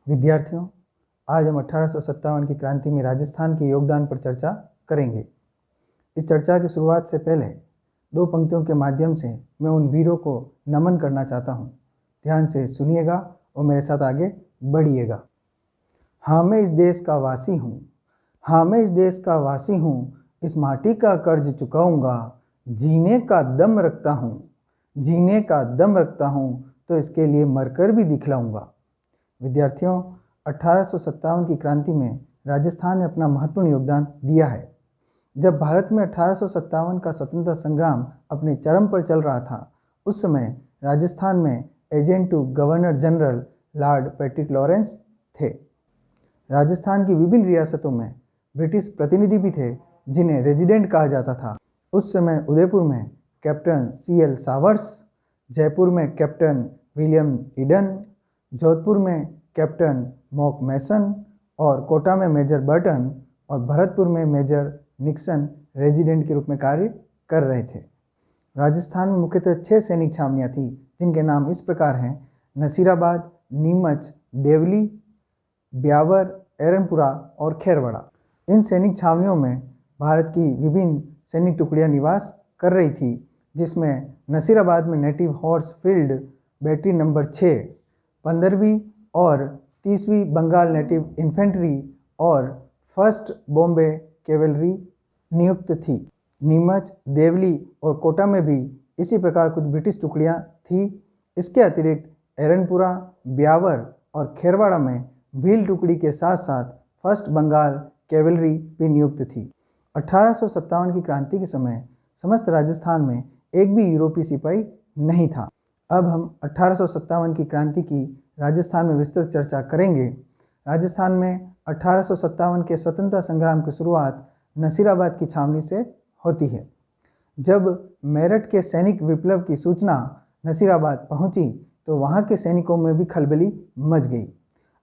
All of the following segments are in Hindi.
विद्यार्थियों, आज हम 1857 की क्रांति में राजस्थान के योगदान पर चर्चा करेंगे। इस चर्चा की शुरुआत से पहले दो पंक्तियों के माध्यम से मैं उन वीरों को नमन करना चाहता हूँ। ध्यान से सुनिएगा और मेरे साथ आगे बढ़िएगा। हाँ, मैं इस देश का वासी हूँ, हाँ मैं इस देश का वासी हूँ, इस माटी का कर्ज चुकाऊंगा। जीने का दम रखता हूँ, जीने का दम रखता हूँ, तो इसके लिए मरकर भी दिखलाऊंगा। विद्यार्थियों, 1857 की क्रांति में राजस्थान ने अपना महत्वपूर्ण योगदान दिया है। जब भारत में 1857 का स्वतंत्रता संग्राम अपने चरम पर चल रहा था, उस समय राजस्थान में agent to governor general lord Patrick Lawrence थे। राजस्थान की विभिन्न रियासतों में ब्रिटिश प्रतिनिधि भी थे, जिन्हें रेजिडेंट कहा जाता था। उस समय उदयपुर में कैप्टन CL सावर्स, जयपुर में कैप्टन विलियम ईडन, जोधपुर में कैप्टन मॉक मैसन और कोटा में मेजर बर्टन और भरतपुर में मेजर निक्सन रेजिडेंट के रूप में कार्य कर रहे थे। राजस्थान में मुख्यतः 6 सैनिक छावनियाँ थीं, जिनके नाम इस प्रकार हैं: नसीराबाद, नीमच, देवली, ब्यावर, एरनपुरा और खैरवाड़ा। इन सैनिक छावनियों में भारत की विभिन्न सैनिक टुकड़ियां निवास कर रही थी, जिसमें नसीराबाद में native horse field battery number 6, 15वीं और 30वीं बंगाल नेटिव इन्फेंट्री और 1st बॉम्बे कैवेलरी नियुक्त थी। नीमच, देवली और कोटा में भी इसी प्रकार कुछ ब्रिटिश टुकड़ियां थी। इसके अतिरिक्त एरनपुरा, ब्यावर और खैरवाड़ा में भील टुकड़ी के साथ साथ 1st बंगाल कैवेलरी भी नियुक्त थी। 1857 की क्रांति के समय समस्त राजस्थान में एक भी यूरोपीय सिपाही नहीं था। अब हम 1857 की क्रांति की राजस्थान में विस्तृत चर्चा करेंगे। राजस्थान में 1857 के स्वतंत्रता संग्राम की शुरुआत नसीराबाद की छावनी से होती है। जब मेरठ के सैनिक विप्लव की सूचना नसीराबाद पहुंची, तो वहां के सैनिकों में भी खलबली मच गई।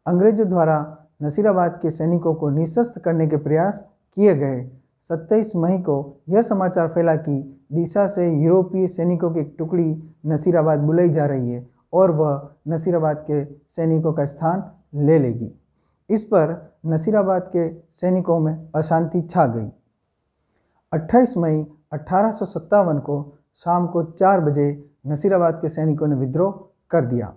अंग्रेजों द्वारा नसीराबाद के सैनिकों को निशस्त्र करने के प्रयास किए गए। 27 मई को यह समाचार फैला कि दिशा से यूरोपीय सैनिकों की टुकड़ी नसीराबाद बुलाई जा रही है और वह नसीराबाद के सैनिकों का स्थान ले लेगी। इस पर नसीराबाद के सैनिकों में अशांति छा गई। 28 मई 1857 को शाम को 4 बजे नसीराबाद के सैनिकों ने विद्रोह कर दिया।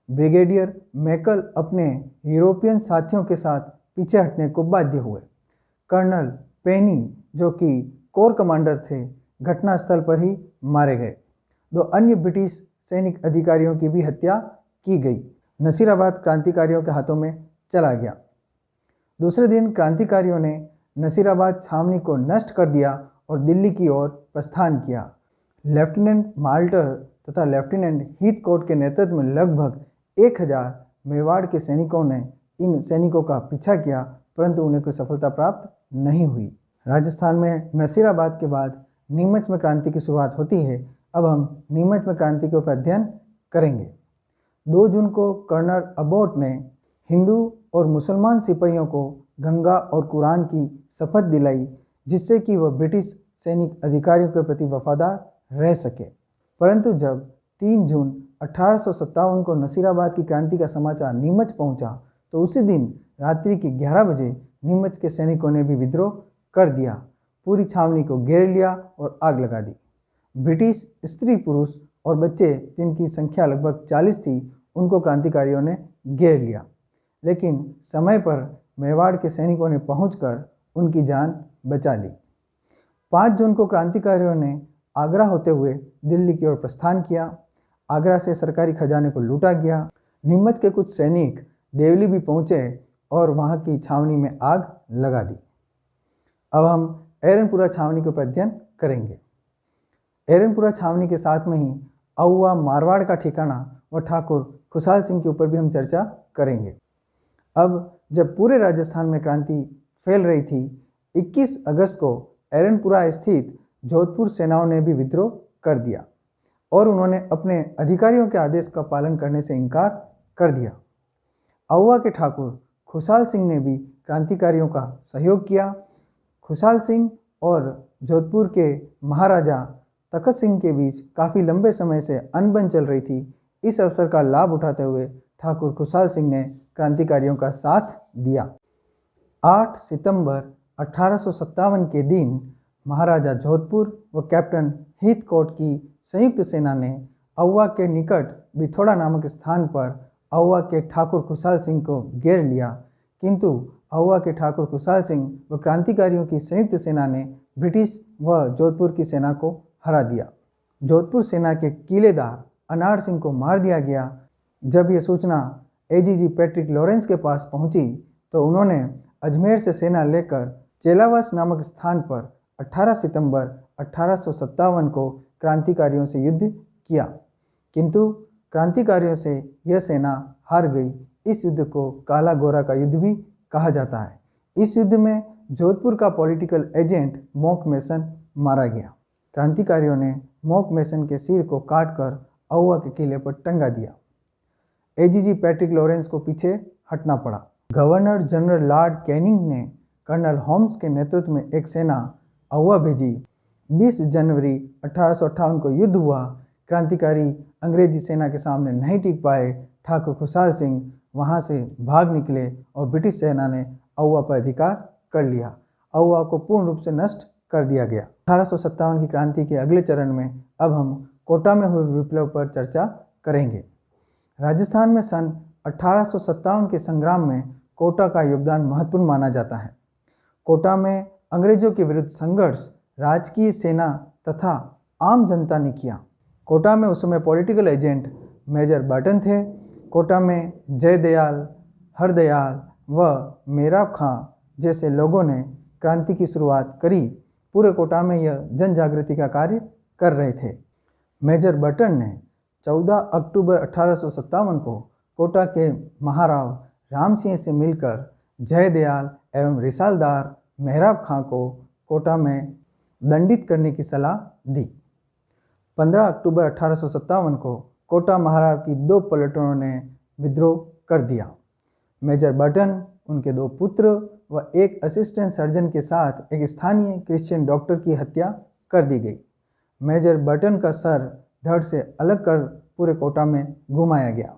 ब्रिगेडियर मैकल अपने यूरोपियन साथियों के साथ पीछे हटने को बाध्य हुए। कर्नल पेनी, जो कि कोर कमांडर थे, घटनास्थल पर ही मारे गए। 2 अन्य ब्रिटिश सैनिक अधिकारियों की भी हत्या की गई। नसीराबाद क्रांतिकारियों के हाथों में चला गया। दूसरे दिन क्रांतिकारियों ने नसीराबाद छावनी को नष्ट कर दिया और दिल्ली की ओर प्रस्थान किया। लेफ्टिनेंट माल्टर तथा लेफ्टिनेंट हीथकोट के नेतृत्व में लगभग 1000 मेवाड़ के सैनिकों ने इन सैनिकों का पीछा किया, परंतु उन्हें कोई सफलता प्राप्त नहीं हुई। राजस्थान में नसीराबाद के बाद नीमच में क्रांति की शुरुआत होती है। अब हम नीमच में क्रांति के ऊपर अध्ययन करेंगे। 2 जून को कर्नल अबोट ने हिंदू और मुसलमान सिपाहियों को गंगा और कुरान की शपथ दिलाई, जिससे कि वह ब्रिटिश सैनिक अधिकारियों के प्रति वफादार रह सके। परंतु जब 3 जून 1857 को नसीराबाद की क्रांति का समाचार नीमच पहुंचा, तो उसी दिन रात्रि के 11 बजे नीमच के सैनिकों ने भी विद्रोह कर दिया, पूरी छावनी को घेर लिया और आग लगा दी। ब्रिटिश स्त्री, पुरुष और बच्चे, जिनकी संख्या लगभग 40 थी, उनको क्रांतिकारियों ने घेर लिया, लेकिन समय पर मेवाड़ के सैनिकों ने पहुंचकर उनकी जान बचा ली। 5 जून को क्रांतिकारियों ने आगरा होते हुए दिल्ली की ओर प्रस्थान किया। आगरा से सरकारी खजाने को लूटा गया। नीमच के कुछ सैनिक देवली भी पहुंचे और वहां की छावनी में आग लगा दी। अब हम एरनपुरा छावनी के ऊपर अध्ययन करेंगे। एरनपुरा छावनी के साथ में ही अहुआ मारवाड़ का ठिकाना व ठाकुर खुशहाल सिंह के ऊपर भी हम चर्चा करेंगे। अब जब पूरे राजस्थान में क्रांति फैल रही थी, 21 अगस्त को एरनपुरा स्थित जोधपुर सेनाओं ने भी विद्रोह कर दिया और उन्होंने अपने अधिकारियों के आदेश का पालन करने से इनकार कर दिया। अहुआ के ठाकुर खुशहाल सिंह ने भी क्रांतिकारियों का सहयोग किया। खुशहाल सिंह और जोधपुर के महाराजा तखत सिंह के बीच काफ़ी लंबे समय से अनबन चल रही थी। इस अवसर का लाभ उठाते हुए ठाकुर खुशहाल सिंह ने क्रांतिकारियों का साथ दिया। 8 सितंबर 1857 के दिन महाराजा जोधपुर व कैप्टन हीथकोट की संयुक्त सेना ने औवा के निकट बिथोड़ा नामक स्थान पर औवा के ठाकुर खुशहाल सिंह को घेर लिया, किंतु औवा के ठाकुर खुशहाल सिंह व क्रांतिकारियों की संयुक्त सेना ने ब्रिटिश व जोधपुर की सेना को हरा दिया। जोधपुर सेना के किलेदार अनार सिंह को मार दिया गया। जब यह सूचना एजीजी पैट्रिक लॉरेंस के पास पहुंची तो उन्होंने अजमेर से सेना लेकर चेलावास नामक स्थान पर 18 सितंबर 1857 को क्रांतिकारियों से युद्ध किया, किंतु क्रांतिकारियों से यह सेना हार गई। इस युद्ध को काला गोरा का युद्ध भी कहा जाता है। इस युद्ध में जोधपुर का पॉलिटिकल एजेंट मॉक मेसन मारा गया। क्रांतिकारियों ने मॉक मेसन के सिर को काटकर औवा के किले पर टंगा दिया। एजीजी पैट्रिक लॉरेंस को पीछे हटना पड़ा। गवर्नर जनरल लॉर्ड कैनिंग ने कर्नल होम्स के नेतृत्व में एक सेना औवा भेजी। 20 जनवरी 1858 को युद्ध हुआ। क्रांतिकारी अंग्रेजी सेना के सामने नहीं टिक पाए। ठाकुर खुशहाल सिंह वहां से भाग निकले और ब्रिटिश सेना ने औवा पर अधिकार कर लिया। औवा को पूर्ण रूप से नष्ट कर दिया गया। 1857 की क्रांति के अगले चरण में अब हम कोटा में हुए विप्लव पर चर्चा करेंगे। राजस्थान में सन 1857 के संग्राम में कोटा का योगदान महत्वपूर्ण माना जाता है। कोटा में अंग्रेजों के विरुद्ध संघर्ष राजकीय सेना तथा आम जनता ने किया। कोटा में उस समय पॉलिटिकल एजेंट मेजर बर्टन थे। कोटा में जयदयाल, हरदयाल व मेराब खां जैसे लोगों ने क्रांति की शुरुआत करी। पूरे कोटा में यह जन जागृति का कार्य कर रहे थे। मेजर बर्टन ने 14 अक्टूबर 1857 को कोटा के महाराव राम सिंह से मिलकर जयदयाल एवं रिसालदार मेहराब खां को कोटा में दंडित करने की सलाह दी। 15 अक्टूबर 1857 को कोटा महाराव की 2 पलटनों ने विद्रोह कर दिया। मेजर बर्टन, उनके 2 पुत्र व एक असिस्टेंट सर्जन के साथ एक स्थानीय क्रिश्चियन डॉक्टर की हत्या कर दी गई। मेजर बर्टन का सर धड़ से अलग कर पूरे कोटा में घुमाया गया।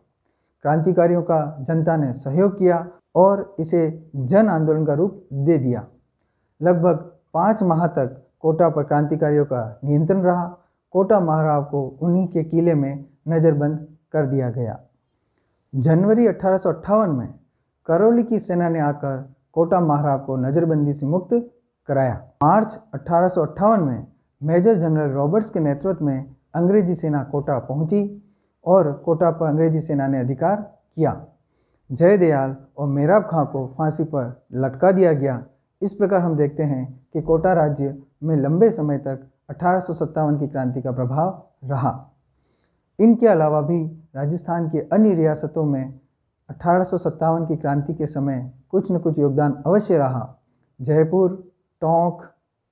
क्रांतिकारियों का जनता ने सहयोग किया और इसे जन आंदोलन का रूप दे दिया। लगभग 5 माह तक कोटा पर क्रांतिकारियों का नियंत्रण रहा। कोटा महाराव को उन्हीं के किले में नज़रबंद कर दिया गया। जनवरी 1858 में करौली की सेना ने आकर कोटा महाराव को नज़रबंदी से मुक्त कराया। मार्च 1858 में मेजर जनरल रॉबर्ट्स के नेतृत्व में अंग्रेजी सेना कोटा पहुंची और कोटा पर अंग्रेजी सेना ने अधिकार किया। जयदयाल और मेराब खां को फांसी पर लटका दिया गया। इस प्रकार हम देखते हैं कि कोटा राज्य में लंबे समय तक 1857 की क्रांति का प्रभाव रहा। इनके अलावा भी राजस्थान की अन्य रियासतों में 1857 की क्रांति के समय कुछ न कुछ योगदान अवश्य रहा। जयपुर, टोंक,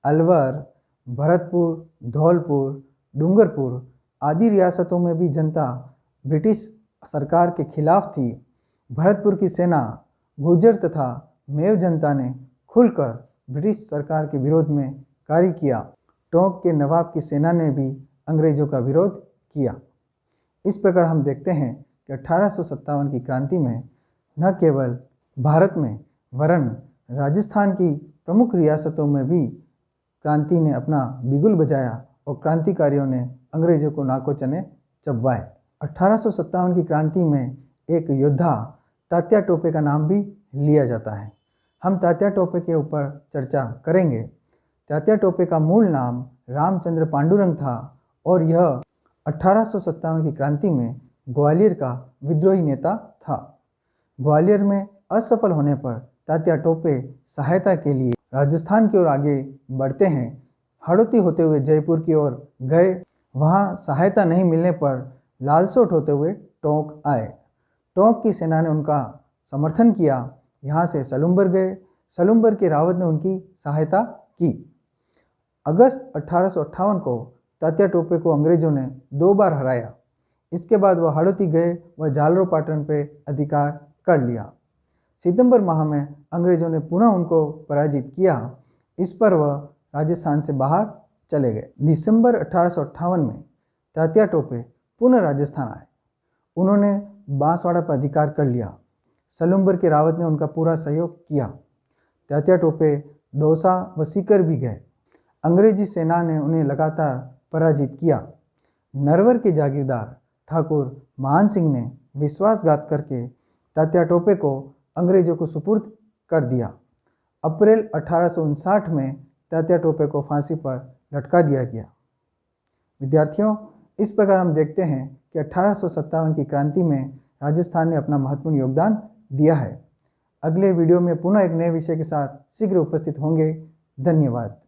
अलवर, भरतपुर, धौलपुर, डूंगरपुर आदि रियासतों में भी जनता ब्रिटिश सरकार के खिलाफ थी। भरतपुर की सेना, गुर्जर तथा मेव जनता ने खुलकर ब्रिटिश सरकार के विरोध में कार्य किया। टोंक के नवाब की सेना ने भी अंग्रेजों का विरोध किया। इस प्रकार हम देखते हैं कि 1857 की क्रांति में न केवल भारत में वरन राजस्थान की प्रमुख रियासतों में भी क्रांति ने अपना बिगुल बजाया और क्रांतिकारियों ने अंग्रेजों को नाको चने चबवाए। 1857 की क्रांति में एक योद्धा तात्या टोपे का नाम भी लिया जाता है। हम तात्या टोपे के ऊपर चर्चा करेंगे। तात्या टोपे का मूल नाम रामचंद्र पांडुरंग था और यह 1857 की क्रांति में ग्वालियर का विद्रोही नेता था। ग्वालियर में असफल होने पर तात्या टोपे सहायता के लिए राजस्थान की ओर आगे बढ़ते हैं। हड़ौती होते हुए जयपुर की ओर गए। वहां सहायता नहीं मिलने पर लालसोट होते हुए टोंक आए। टोंक की सेना ने उनका समर्थन किया। यहाँ से सलुम्बर गए। सलुम्बर के रावत ने उनकी सहायता की। अगस्त 1858 को तात्या टोपे को अंग्रेजों ने 2 बार हराया। इसके बाद वह हड़ौती गए व जालरो पाटन पर अधिकार कर लिया। सितंबर माह में अंग्रेजों ने पुनः उनको पराजित किया। इस पर वह राजस्थान से बाहर चले गए। दिसंबर 1858 में तात्या टोपे पुनः राजस्थान आए। उन्होंने बांसवाड़ा पर अधिकार कर लिया। सलुम्बर के रावत ने उनका पूरा सहयोग किया। तात्या टोपे दौसा व सीकर भी गए। अंग्रेजी सेना ने उन्हें लगातार पराजित किया। नरवर के जागीरदार ठाकुर मान सिंह ने विश्वासघात करके तात्या टोपे को अंग्रेजों को सुपुर्द कर दिया। अप्रैल 1859 में तात्या टोपे को फांसी पर लटका दिया गया। विद्यार्थियों, इस प्रकार हम देखते हैं कि 1857 की क्रांति में राजस्थान ने अपना महत्वपूर्ण योगदान दिया है। अगले वीडियो में पुनः एक नए विषय के साथ शीघ्र उपस्थित होंगे। धन्यवाद।